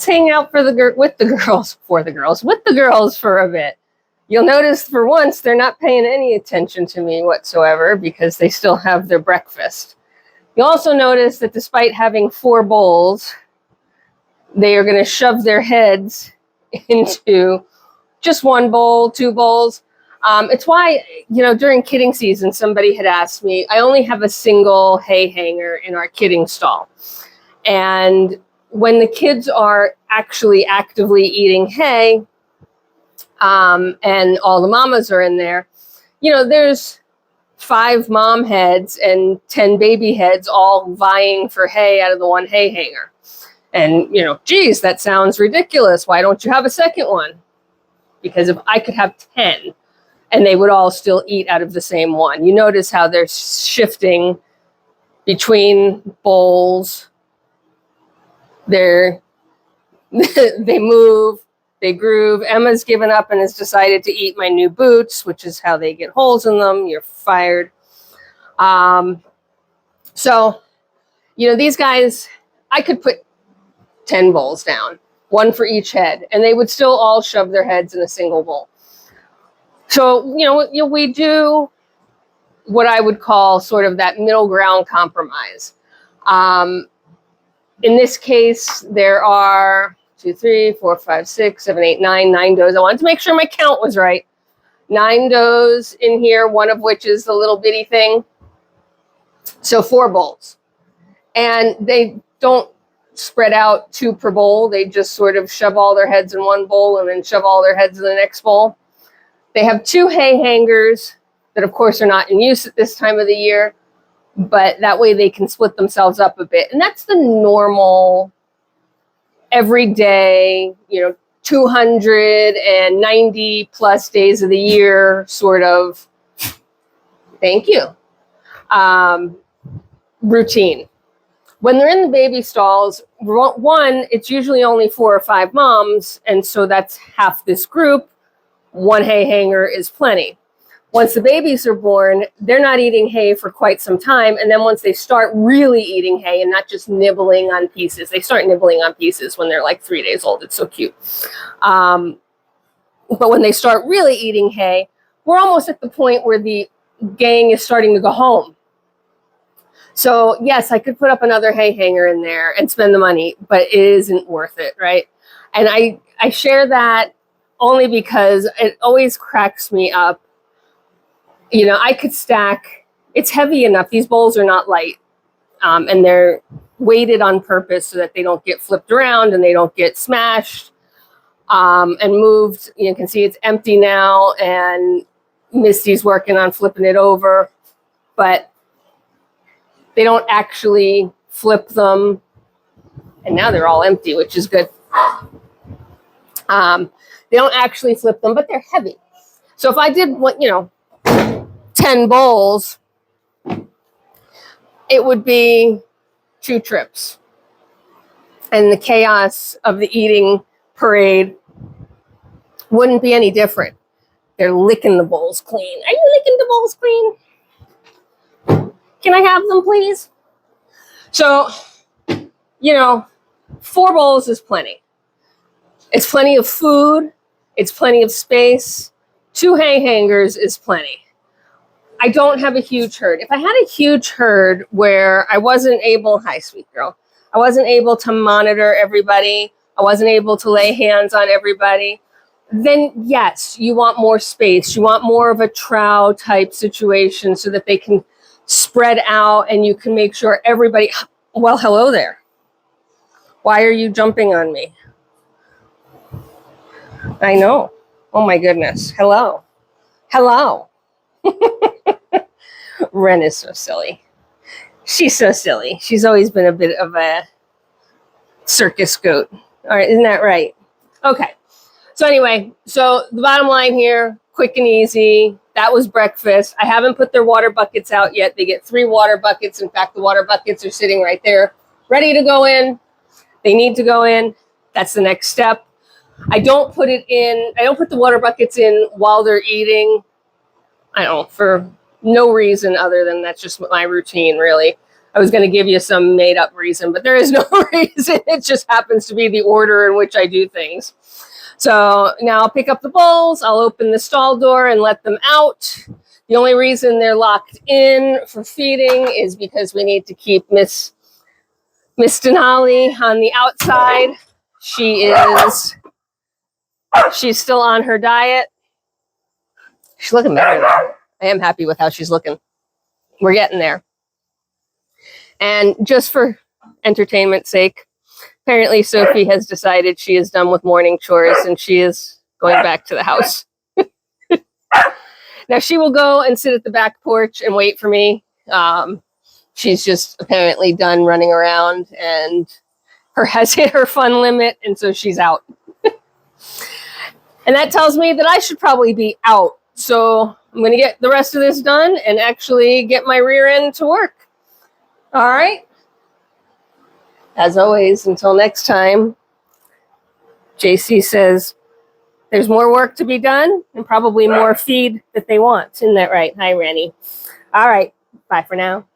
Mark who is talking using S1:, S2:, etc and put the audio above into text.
S1: let's hang out with the girls for a bit. You'll notice for once they're not paying any attention to me whatsoever because they still have their breakfast. You'll also notice that despite having 4 bowls, they are going to shove their heads into just 1 bowl, 2 bowls. It's why, during kidding season, somebody had asked me, I only have a single hay hanger in our kidding stall. And when the kids are actually actively eating hay, and all the mamas are in there, there's 5 mom heads and 10 baby heads all vying for hay out of the 1 hay hanger. And, geez, that sounds ridiculous. Why don't you have a second one? Because if I could have 10 and they would all still eat out of the same one. You notice how they're shifting between bowls. They move, they groove. Emma's given up and has decided to eat my new boots, which is how they get holes in them. You're fired. So, these guys, I could put 10 bowls down, 1 for each head, and they would still all shove their heads in a single bowl. So, we do what I would call sort of that middle ground compromise. In this case, there are 2, 3, 4, 5, 6, 7, 8, 9 does. I wanted to make sure my count was right. 9 does in here, one of which is the little bitty thing. So 4 bowls. And they don't spread out 2 per bowl. They just sort of shove all their heads in 1 bowl and then shove all their heads in the next bowl. They have 2 hay hangers that, of course, are not in use at this time of the year, but that way they can split themselves up a bit. And that's the normal, everyday, 290 plus days of the year sort of, thank you, routine. When they're in the baby stalls, 1, it's usually only 4 or 5 moms, and so that's half this group. 1 hay hanger is plenty. Once the babies are born, they're not eating hay for quite some time, and then once they start really eating hay and not just nibbling on pieces, they start nibbling on pieces when they're like 3 days old. It's so cute. But when they start really eating hay, we're almost at the point where the gang is starting to go home. So yes, I could put up another hay hanger in there and spend the money, but it isn't worth it, right? And I share that only because it always cracks me up. I could stack, it's heavy enough. These bowls are not light, and they're weighted on purpose so that they don't get flipped around and they don't get smashed and moved. You can see it's empty now, and Misty's working on flipping it over, but they don't actually flip them. And now they're all empty, which is good. They don't actually flip them, but they're heavy. So if I did 10 bowls, it would be 2 trips. And the chaos of the eating parade wouldn't be any different. They're licking the bowls clean. Are you licking the bowls clean? Can I have them, please? So, 4 bowls is plenty. It's plenty of food. It's plenty of space. 2 hay hangers is plenty. I don't have a huge herd. If I had a huge herd where I wasn't able, hi, sweet girl, I wasn't able to monitor everybody, I wasn't able to lay hands on everybody, then yes, you want more space. You want more of a trough type situation so that they can spread out and you can make sure everybody, well, hello there. Why are you jumping on me? I know. Oh my goodness. Hello. Hello. Wren is so silly. She's so silly. She's always been a bit of a circus goat. All right, isn't that right? Okay. So anyway, so the bottom line here, quick and easy. That was breakfast. I haven't put their water buckets out yet. They get 3 water buckets. In fact, the water buckets are sitting right there, ready to go in. They need to go in. That's the next step. I don't put the water buckets in while they're eating. I don't know, for no reason other than that's just my routine, really. I was going to give you some made up reason, but there is no reason. It just happens to be the order in which I do things. So now I'll pick up the bowls. I'll open the stall door and let them out. The only reason they're locked in for feeding is because we need to keep Miss Denali on the outside. She's still on her diet. She's looking better though. I am happy with how she's looking. We're getting there. And just for entertainment's sake, apparently Sophie has decided she is done with morning chores and she is going back to the house. Now she will go and sit at the back porch and wait for me. She's just apparently done running around and has hit her fun limit, and so she's out. And that tells me that I should probably be out. So I'm going to get the rest of this done and actually get my rear end to work. All right. As always, until next time, JC says there's more work to be done and probably more feed that they want. Isn't that right? Hi, Rennie. All right. Bye for now.